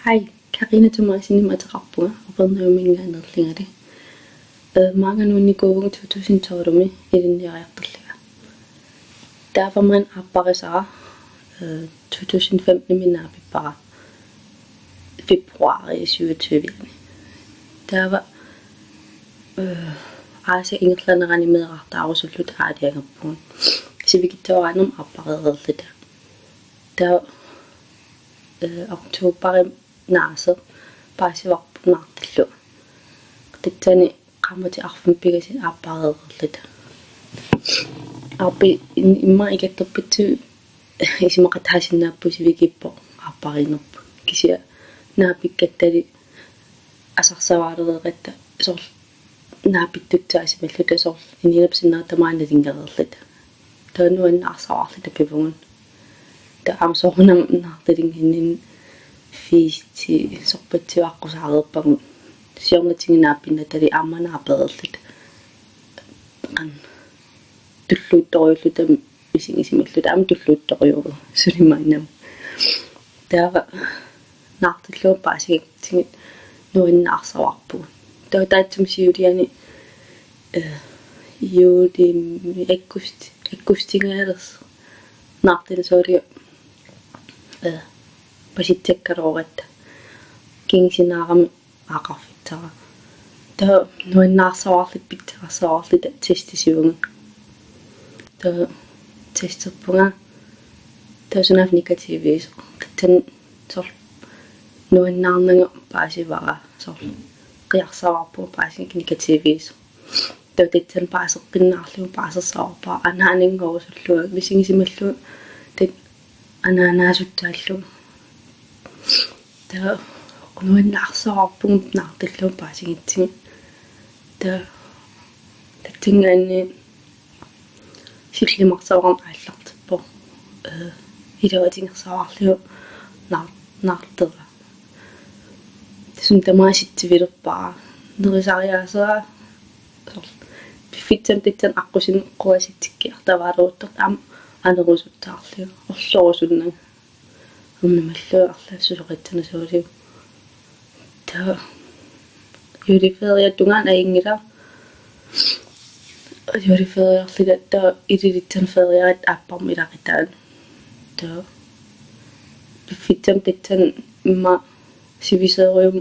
Hej, Karina Thomasin Matarapua, Opernøvminga Nedlingade. Mange nu i gående 2012 i den her efterlægger. Der var man arbejde sig 2015 min arbejde bare februar i 27. Der var altså England rende med ret afslut af det her på. Så vi kan tage om arbejde lidt der. Oktober nasa bare så var på natten. Det tænker kommer til at finde sin arbejde lidt. Arbejde i mig ikke at betyde i sin måde at have på sig vi på arbejde nu. Kisia når vi kan det altså så var det ret så når vi dygtige sig med det så en hel sin der man det ikke lidt. Der er nu en asal lidt på vungen. Der er så hun når det ingen fisti soppet aku saarpang siomna tinginapinna tali ammanaapeerlut an tulluuttoriullutam isingisimillut am tulluuttoriugu sulimainam tava naartilluun paasik tingit nuinnaarsavarpu tawtaatsum siuliani juudi ekkustingaалерс naartin soori pasittekkaruurat kingisinaarami aqarfittara ta nuinnaarsavarlit pittarsavarlit testisiunga ta testerpunga ta sunaf negativis tan sor nuinnaarnanga paasivara sor qiarsavarpu paasik negativis ta tettan paaseqqinnaarlu paasersavarpa anaaningorusullu misingisimallu tet anaanaasuttaallu ta nuinnaarsavarpum naartillu paasingitsingi ta tattingaanni sillimarsavarm aallartippo hilavatingersavarlu naartera tasum tamaasittivilerpaa nerisariaasera piffitsan tettan aqusin quasittikkiartavaaluuttor am anerusuttaarlu orsorusunnang ummimalluarla susoqitsana suuliu ta yuriferia tungan aingila yuriferiarlila ta ililitsan feriarit apparmilaqitaan ta piffitsam tettan imma siviserium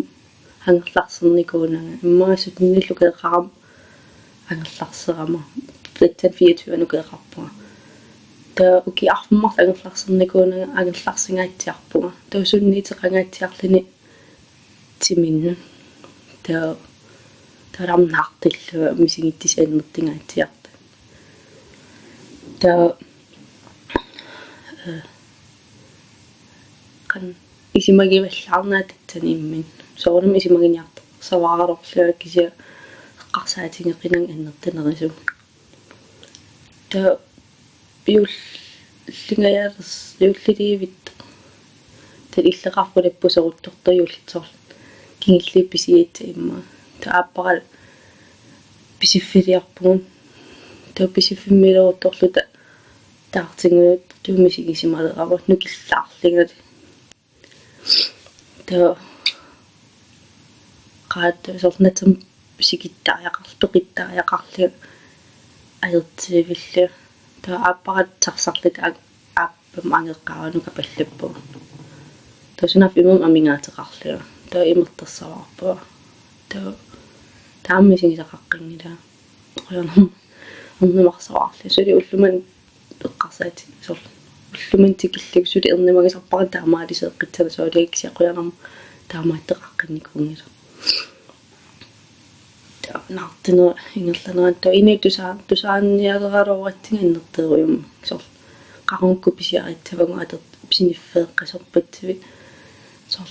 hangerlarsernikunanga imma sutninnillukeeqaram hangerlarserama tettan 24 nukeeqarpua ta uki arfumar angerlarsernikunanga angerlarsingaatiarpunga ta sunniiteqangaatiarlini timinna ta taramnaartillu misingittisaannertingaatiarta ta kan isimagivallarnaa tattanimmin soornam isimaginiarta savaarorlua kisia qarsaatingeqinang annertanerisu ta piullingajaalers juulliliivit tal illeqarpulappuseruttortoriullitsor kingilliippisiitta imma ta apparal pisiffiliarpugun ta pisiffimmiloruttorluta taartingulut tuumisigisimaleravut nukillaarlingat ta qaat sornatam sigittaajaqartoqittaajaqarlu ajertiivillu ta apparat tarsarlit appam angeqqaranuka pallappu ta sunaf imum amingaatеqarlu ta imertersavarpu ta taammisingisaqaqqingila qoyanum ernimarsavarlu suli ulluman eqqarsaati sor ulluman tikillik suli ernimagisarpara taamaaliseeqqitsana suuliiksi qoyanum taamaatteqaqqinnikungila ta naartiner ingerlaneraat ta tusaannialeralorattingannerterium sor qarunku pisiarittavagu ater psiniffeeqqasorpatsivi sor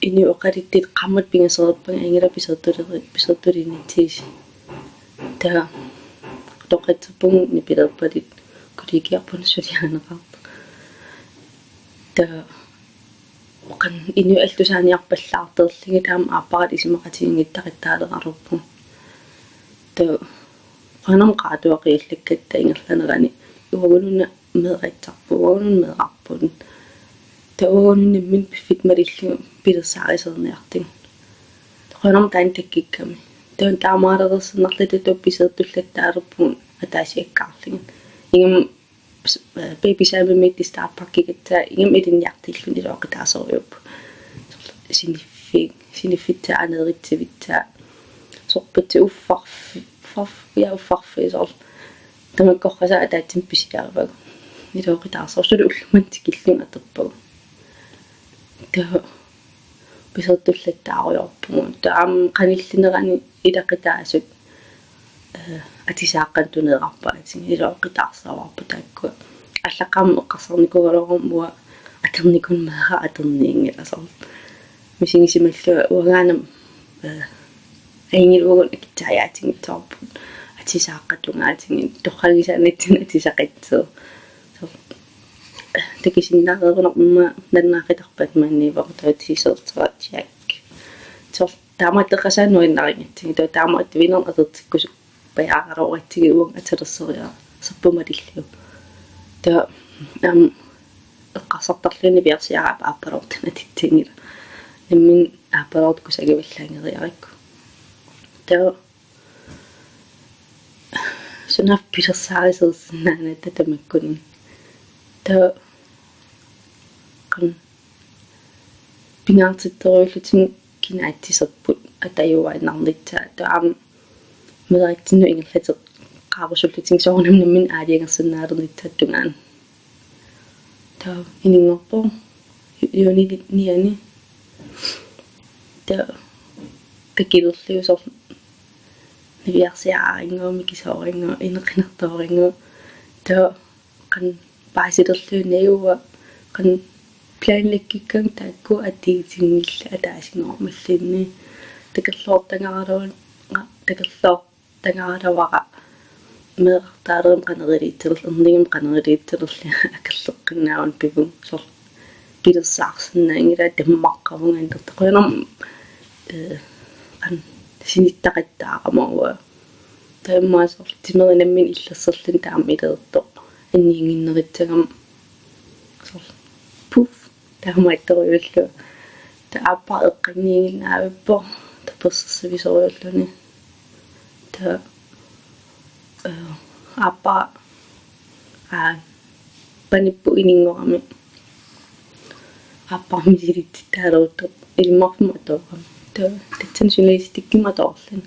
ini oqalittit qammat pingasererpanga angila pisertulinittiis ta toqatsupung nipilerpalit kulikiarpun sulianeqarta ta oqan ini altusaaniarpallaarterlingit aam aapparat isimaqatigingittaqattaaleqarluppu ta qanam qaatuaqiallakkatta ingerlanerani uagununa meeqaitsarpu uagunun meeqarpun taoonun min bifit marillu pilersaarisernniartin toqanam taan takkikkami taun taamaalerersernarlata toppiseertullattaaluppuun ataasiakkaarlingin ingam baby saami mitti startpakkikattaa ingam ilinniartillun iloqitaasorjup siniffitta aneeritsivittaa sorpatsi uffarfi sor tamakkorrasa ataatsim pisiaarvagu iloqitaasorsulu ullumantikillun aterpagu taa pisertullattaariorpugun taam qanillinerani ilaqitaasut атисааққантунеэрарпаатин илооқитаарсаварпу таакку аллаққарма эққарсарникугалорумуа атерникун маа атерниингиласор мисигисималлуа уагаанам аингилугун акитсаяатингитсаарпу атисааққатунгаатингин торхагисаанаттин атисақатсоо такисиннаарерунарма наннаақитарпат маанниивартуатисеэртераатиак тор таамааттеққасаануиннарингатсиги тоо таамаат винер атертиккусу паяаралоратигиуун аталерсериа саппумалиллу таа эққарсартарлуни пиарсиараа ааппалортана титтингила наммин ааппалорт кусагиваллаангериарикку таа сунав пилерсаарисерсинаана татамаккунин таа кан пингаартитториуллутин кинаатсисерпут атаюаиннарнитсаа таам медактину ингерлатеқ qaarussullutин соорнамнаммин аалиангерсиннаалернитсааттунгаан таа инингорпо юнилит ниани таа такилерлиусор навиарсиаарингооми кисооринго инеқинерторинго таа кан паасилерлуунаюа кан планлеккиккан таакку атигитингилла атаасингормаллинни такерлоортангаалуун такерлоортангаалавара меэртаалерим канерилииттерл эрнигим канерилииттерли акерлеққиннааван пивун сор пилерсаарсинаангила таммаққавунгаан тертоқуянам ан синиттақаттаарамауа таамаасор тимеринаммин иллассерлин таамилеэртоқ анниингиннеритсагам сор пуф таамаатториуллу тааппа эққинниигиннаавиппо таперсерсависориуллуни та аппа паниппу инингорами аппа мисилиттаалуутто илмарфума тоорам та татсансуналистиккиматорлин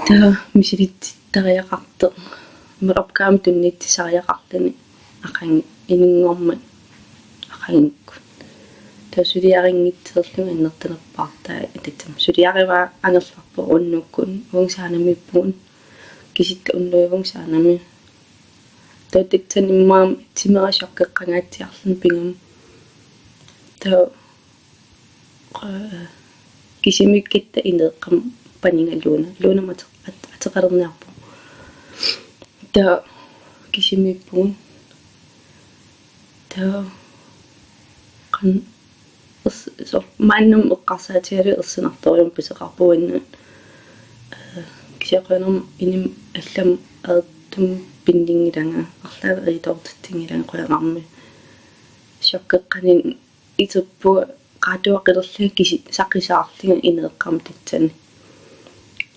та мисилиттариақарте меропкаам тунниттисариақарлани ақан инингормат ақангикку тасулиарингитсерлуга иннертанерпаартаа ататсам сулиарива ангерларпо уннуккун унгсаанамиппуун киситта уннуивунгсаанами таттан иммаам тимерашоққеққангаатсиарлун пингам та кисимиккитта инеэққам панингалуна лунамат атеқалерниарпу та кисимиппуун та қан så mannum eqqarsaatiali ersinartorium piseqarpuinnu kisiaqanum inim allam aertum pinninngilanga arlaava eritortittingilanga qoyanarmi sokkeqqanin ituppu qaatuaqilerlua kisi saqisaarlinga ineeqqam tatsani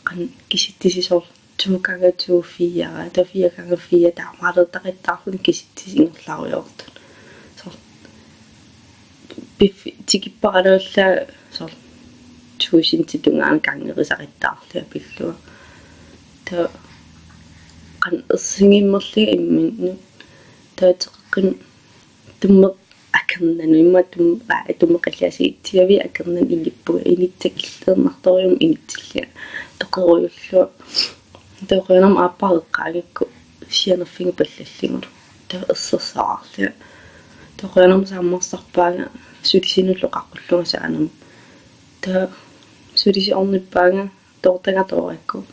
qan kisittisisoor 2x2 ta 4x4 taamaalertaqattaarlun kisittisingerlaariortut tikipparalaulla sor tuusintitунгаан кангерисариттаарлуа пиллуа та qan ersingiimmerliga imminnu taatеққин тумме акернану имматум туммеқалласи тигави акернан илиппуга инитсакиллернарториум инитсиллиа тоқеруйуллуа тоқеранам ааппареққаагикку сианерфинга паллаллингулу та ерсерсаарлуа тоқеранам сааммерсарпаага сутисинуллоқаққуллуга саанам та сутиси орниппаага тоортагаторакку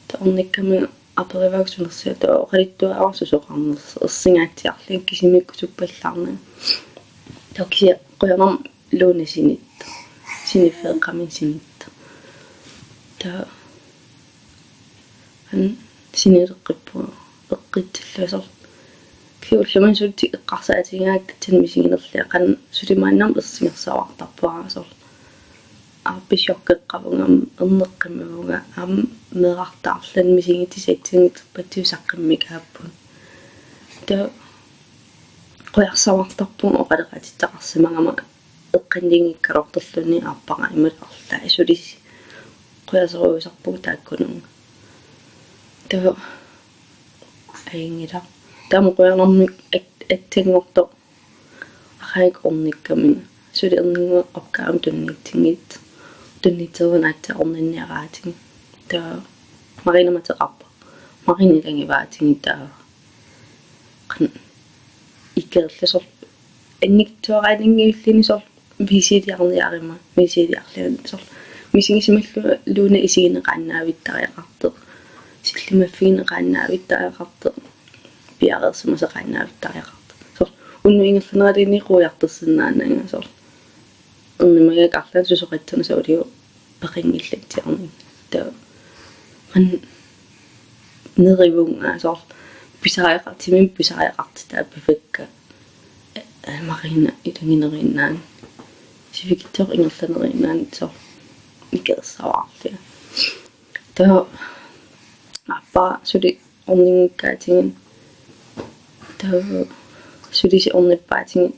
та орникками апериваксунерсиа та оқалиттуа аварсусоқарнерс ерсингаатсиарлуг кисимикку суппаллаарна токси қоянам лунасинит синифеэққамин синит та ан синилеққиппу эққитсилласор kiulluman suutti eqqarsaatigaak tatsanmisiginerlia qan sulimaannam ersingersaartarpuara sor arpisiorkeqqavungam erneqqimmivuga meerartaarlan misigitisaitsingiтерпатиусаққиммикааppun та qoyarsaavartarpun oqaleqatittaqarsimagama eqqandiingikkalortorluni aappaqa imalaqarlaa isulis qoyaseruisarpugu taakkununga та аингила таама qoyanarmik атсингорто ахаик орниккамина сули ернингуа опкаам тунниттингит туннитерунаатта орнинниараатинг та маринаматеқарпа маринилангиваатингитаа қан икерлсор анниктуараанингиуллини сор висилиарниарима висилиарлиан сор мисигисималлу луна исигинеқааннаавиттариақартеқ силлимаффигинеқааннаавиттариақартеқ пиарерсимасеқааннаавиттариақартеқ сор уннуингерланералини қуяқтерсинаананга сор эрнимагакарлаа сусоқатсана саулиу пеқингиллатсиарни та ан неривунга сор писариақартимин писариақартитаа пифакка марина илангинериннаан сивикиттеқ ингерланериннаан сор икерсаваарлиа та аппа сули орнингкаатингин та сулиси орниппаатингин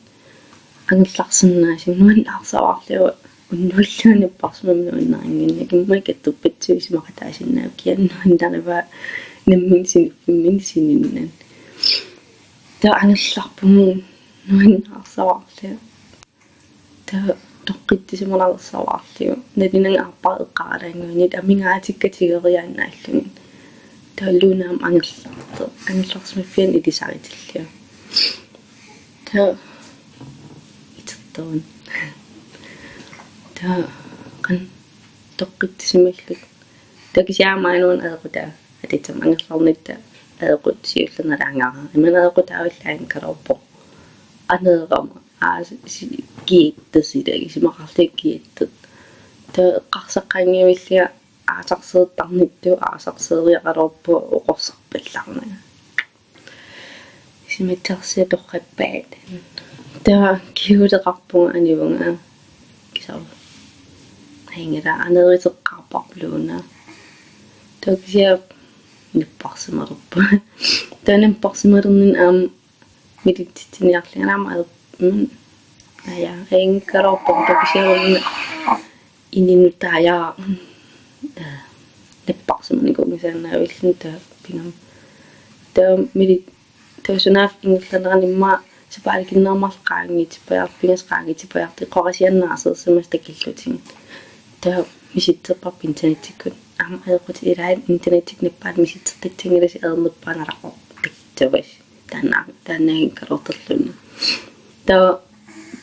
ангерларсиннаасин нуан арсаваарлиу уннуллууниппарсумамнуиннарингинна киммакаттуппатсуисимақатаасиннаав кианнуан тарива намминсиниппимминсининнан та ангерларпумун нуан арсаваарлиу та тоққиттисималарсаваарлиу налинанга арпаа эққаралаангуинит амингаатиккатигериааннааллугин таллуунаам ангерларсмаффиан илисаритиллиа та итертуун та кан тоққиттисималлут такисиаамаануун аеқута атитсам ангерларнитта аеқут сиуллерналаангара иманаеқутааваллаан калорпо анеерама гииттасилаги симақарлик гииттат та эққарсаққаангивиллиа аасарсеэттарнитту аасарсеэриақалорпу оқорсарпалларнага симатсарсиа тоққаппаат та киулеқарпунга анивунга кисар хингера анеритеққарпарлууна таксиа ниппарсималерпа танам парсималернин аам милиттиниарлианаама ая энгкалорпо таксиа ининутаая ниппарсиманикугисаанаавиллун та пингам та мили тасунаф ингерланеранимма сапааликиннермарлqaangit паярпингасqaangit паярти қорасианнаасерсимас такиллутин та миситтерпар интернеттиккут аама аеқут илаан интернеттик ниппаат миситтертатсингиласи ернерпааналақор тактавас таанаагин калортерлуна та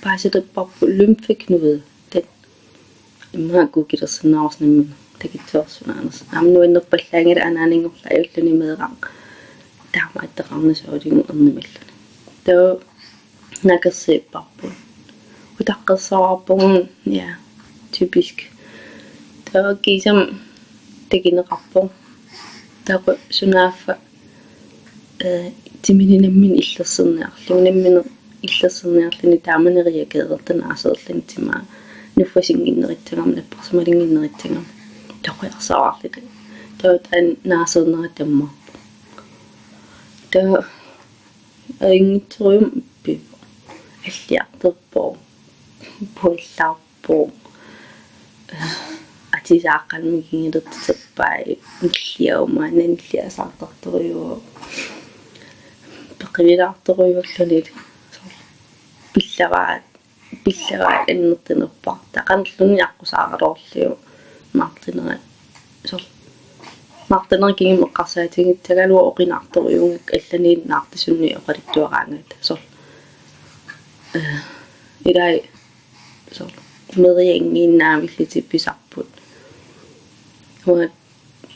пааситерпарпу лимфикнувед тат иммаагукилерсинаарснаммин такитсуарсунаанерс аамнуиннерпаллаангила анаанингорла аюллуни меэраан таама аттеқарнасуулигу ернималлуна та накерсииппарпу утаққерсаварпугун я typisk та кисам текинеқарпу таақу сунааффа тимининаммин иллерсерниарлу наммине иллерсерниарлуни тааманериакеэртана аасерлани тимаа нуффасингиннеритсагам наппарсималингиннеритсагам тоқиарсаваарлит таутан наасернеритамма та ингитсуум пив аллиартерпо пуллаарпо атисааққалмигингилертиппай иллиаума нанлиасаарторторюо пеқивилаарторюуллунит пиллаваат аннертинерпар тақанлуни аққусааралоорлиу маартинерат сор маартинеркигим эққарсаатигит тагалуа оқинаарторюунгак алланиит наартисунни оқалиттуараангат сор илай сор мериангииннаавиллитипписарпут хуа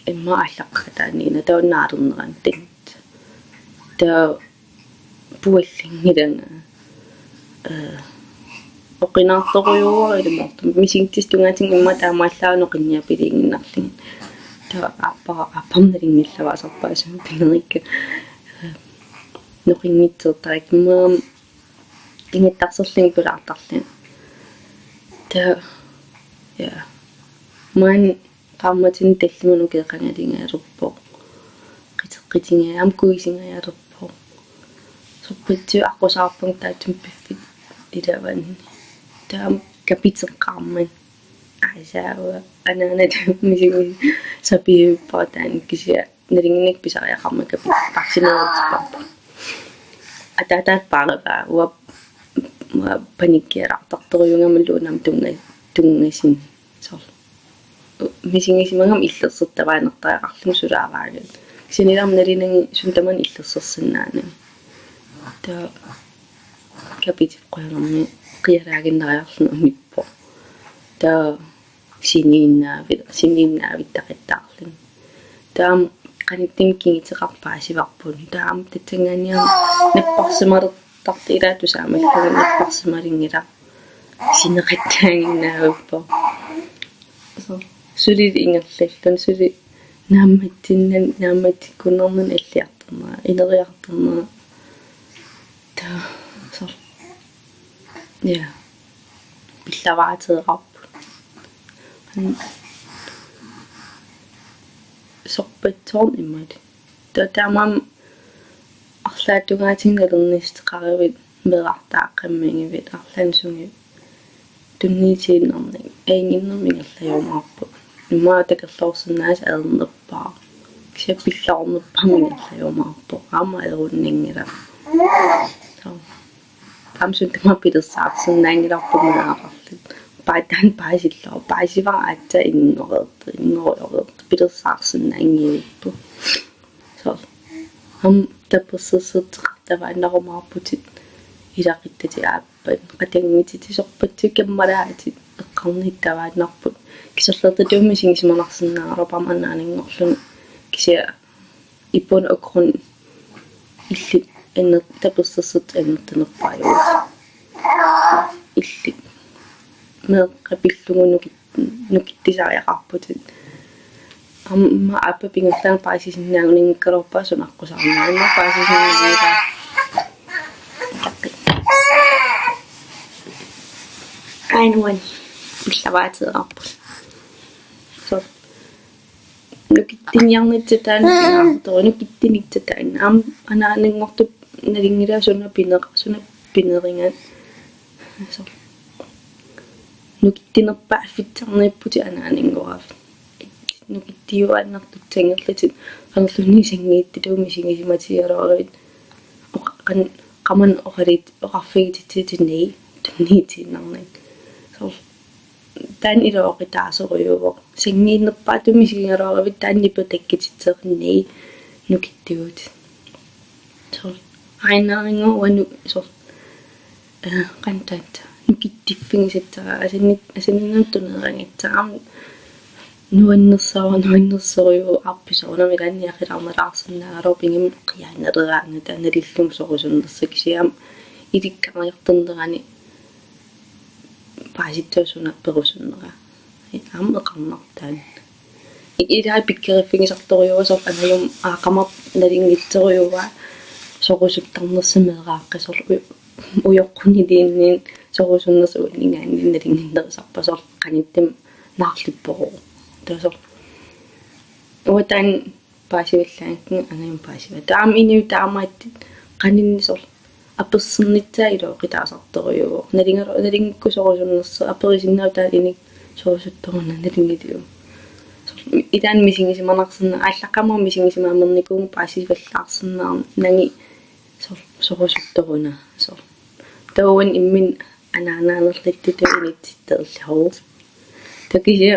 имма аллаққатааниина тауннаалернеран тинт та пуаллингиланга оқинаарторюуа илмортум мисингтистунгаатин имма таамааллааноқинниа пилингиннарлигин та аппамналингиллаваасарпаасам пинерикка noqinngitsertarik maam ingattarserling pulaartarlin ta ja man qammatin tallimunu keeqangalingaaruppo qiteqqitingaam kuisingaalerpo suppitsu aqusaarpung taatum piffit ilavan taam kapiteqqaarman aisaawa anaanat misimi sapiuppataan kisia nalinginik pisariaqarma kapiteqqarsinerutipparpa atataat paarava uap panikkialartartoriungamalluunam tungasin sor misingisimangam illersertavaanertariaqarlum sulaavaagan sinilam nalinangi suntaman illersersinnaani ta kapiteqqoyangerni qialaaginnariarlunu mippo ta siniinnaavit taqittaarlun taam qanittim kingiteqarpaasivarpun taam tatsangaaniam napparsimalertarti ilaatusaamalluni napparsimalingila sineqittaanginnaavippo sulit ingerlallun suli naammattikkunnernan alliartarnaa ileriartarnaa ta sor ja pillavaateeqarpu sorpatsoorn immat taamam арлаатугаатингалернистеқаривит мерартааққаммингивит арлаансунги тунниитииннарник аингиннэрмингерлаюумаарпу имаа такерлоорсинаас аернерпаа кисаппиллаарнерпамингерлаюумаарпу аама аеруннингила амсун тамаппилерсаарсиннаангиларпумаақарлут паатан паасиллоо паасивара аатта ингориорерт пилерсаарсиннаангииппу со ам тапперсерсертеқартавааннарумаарпутит илақиттати ааппат қатангитити сорпатсу каммалаатит эққарниттавааннарпут кисерлерта туумисингисиманарсиннаарла паманнаанингорлун кися иппун окрун иллит эннер тапперсерсерт эннертанерпааюут иллит меққапиллугу нукиттисариақарпутит амма аппа пингерлаан паасисиннаагунингкалорпаа сунаққусаарнаанна паасисиннаагунита айнуан пиллаваатеерарпу со нукиттиньярнитсатаан пинаартоо нукиттиниттатаан аам анаанангортуп налингилаа суна пинерингаат со нукиттинерпа аффитсарнерпути анаанангораав нукиттиуааннартутсангерлатит qangerlunni sangiittituumisiнгисиматиалоорит qamman oqalit oqarfigitititini tunniitiinnernik so tan ilooqitaaserujuuvoq sangiinnerpaa tumisigingalooravit taannippa takkititseqinni nukittuut so ainaaringuanu so qantaat nukittiffingisattaa asaninnertunerangitsaam nuannersaruju arpisoornami laanniaqilarmalaarsannaagalor pingim qiaannereraanga taanalillum sorusunnersakisiam ilikkaariarternerani paasittuusuna perusunnera aam eqarnartaan ilaa pikkeriffingisartoriuasor anajum aaqamar nalingitserujuva sorusuttarnersimeeraaqqisor ujoqquniliinniin sorusunnersuunningaannin nalinginnerisarpasor qanittim naarlipporu so uatan paasivillaankun anayum paasiva taam iniu taamaat qaninnisor apersernitaa ilooqitaasartoriuvo nalingikkusorusunnersa aperisinnautaat inik sorusuttoruna nalingitiu itaan misingisimanarsinna ааллаққамаа мисигисимаамерникуун паасиваллаарсиннаар нанги sorusuttoruna so тауан иммин анаанааneрлаттутуинитситтерлау такisia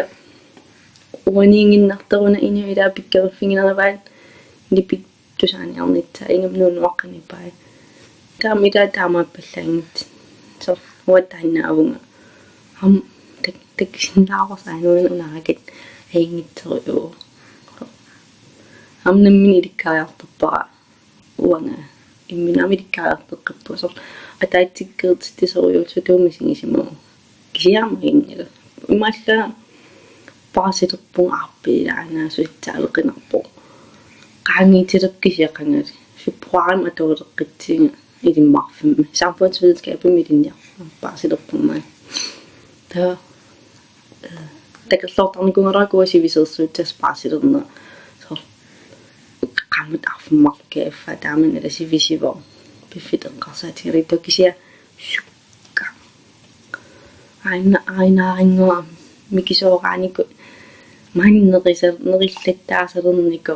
уаниингиннартеруна иниу илаа пиккериффигинерваат нипит тусааниарнитса ингамнуунуаққанипаа таам илаа таамааппаллаангит со уаттаанаавунга ам таксиннаарсааnuun унаракит аингитсериу амнаммини иликкариартерпара уанга имминамиликкариартеққиппусор атаатсиккерт тисериуутсу туумисигисимуу кисиармагингила имаалла паасилерпунга арпилаанаасуитсаалеқинарпо qaangiitilerkisiaqangali Februari atuuleqqitsinga ilimmarfimmi samfundsvidenskapen milinniar paasilerpummaa ta takalloortarnikungalarakuwa sivisersuutas paasilerner so qammut arfimmarlukaaffa taaman alasivisivo piffiteqqarsaatigerit tokkisia sukka aina mikisooraaniku mannerisernerillattaasernerniku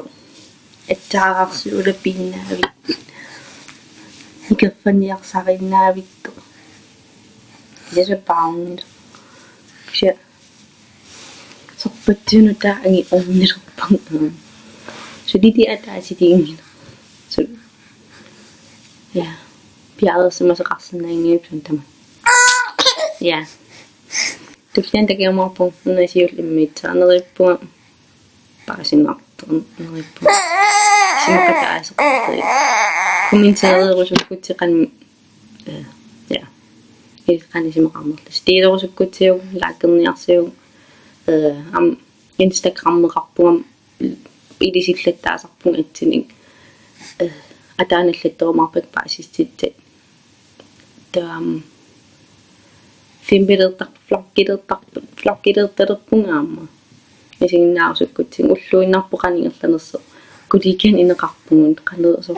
атсаарарсуула пиннаавит никерфаниарсариннаавитто ясапааунгила кися сорпатсуну тааги орнилерпан сулити атааситингила сул я пиалерсимасеқарсинаангиуп тама я туфтан такиамарпу нунасиуллиммитсаанериппуга парасиннартэрнериппуга симақатаасеқартери комментариерусуккутсеқан я илқанисимақарнерлу стилерусуккутсиуг лааккерниарсиуг ам инстаграммеқарпугам илисиллаттаасарпунг атсиник атааналлаттерумарпак паасиститсат таам фимбилертар флоккилерталерпунгаама исигиннаарусуккутсин уллуиннарпоқанингерланерсо куликен инеқарпугун канерсо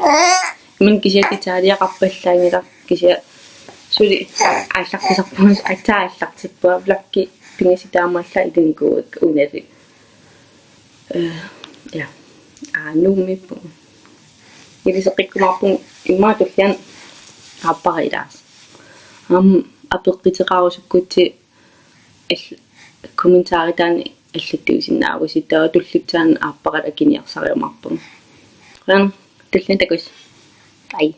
мен кисиакитаалиақарпаллаангила кисиа сули ааллартисарпунас атааллартиппуа флокки пингаситаамаалла илиникууак унали я нумиппу илисеқиккумарпун иммаатуллиан ааппарилаас апеққитеқарусуккутси комментаритаани аллаттуисиннаавуситтаа туллитсаан ааппарат акиниарсариумарпун ран туллин такус ай